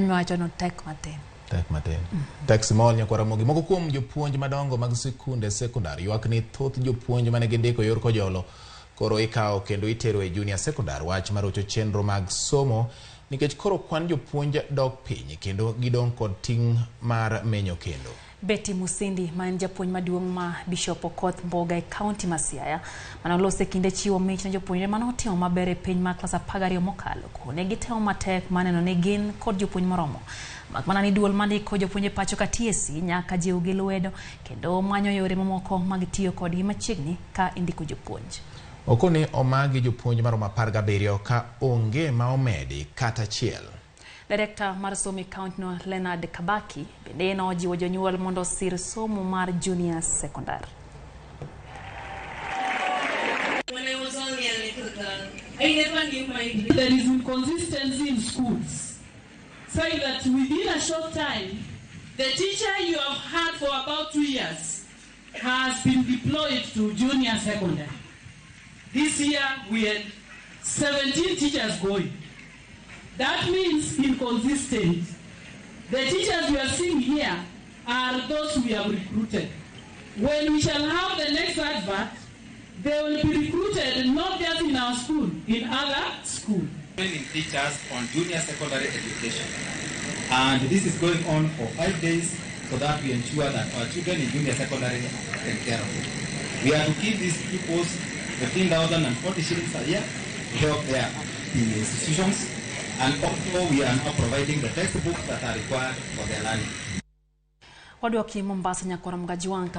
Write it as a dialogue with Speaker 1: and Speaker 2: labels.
Speaker 1: mane miwacho no tek matin.
Speaker 2: Tek small nyako Ramogi. Moko kuom jopuonj madongo mag sikunde sekondari ywak ni thoth jopuonj mane gindiko yor kojolo koro ikawo kendo itero e junior sekondari wach marocho chenro mag somo nikech koro kwan jopuonj dok piny kendo gidong kod ting' mar menyo kendo.
Speaker 1: Betty Musindi man japuonj maduong' ma Bishop Okoth Mboga e county ma Siaya manolose kinde chiwo mich ne jopuonjre manotimo maber e piny ma klas 12 mokalo kone gitemo matek maneno ne gin kod jopuonj moromo. Mana ni duol mandiko jopuonje pacho ka TSC nyaka jiw gi lwedo kendo manyo yore mamoko mag tiyo kodgi machiegni ka indiko jopuonj.
Speaker 2: Okone omagi jopuonj maromo 17 ka onge ma omedi kata achiel.
Speaker 1: Director mar somo county no Leonard Kabaki bende nojiwo jonyuol mondo sir somo mar junior secondary.
Speaker 3: When I was only a little girl, I never knew my there is inconsistency in schools. Saying that within a short time, the teacher you have had for about 2 years has been deployed to junior secondary. This year we had 17 teachers going. That means inconsistent. The teachers we are seeing here are those we have recruited. When we shall have the next advert, they will be recruited not just in our school, in other schools.
Speaker 4: Training teachers on junior secondary education. And this is going on for 5 days so that we ensure that our children in junior secondary are taken care of. We are to give these pupils 15,040 shillings a year to help their institutions. And also we are now providing the textbooks that are required for their learning.
Speaker 1: Wadwa ki Mombasa nyakora Mgajuanka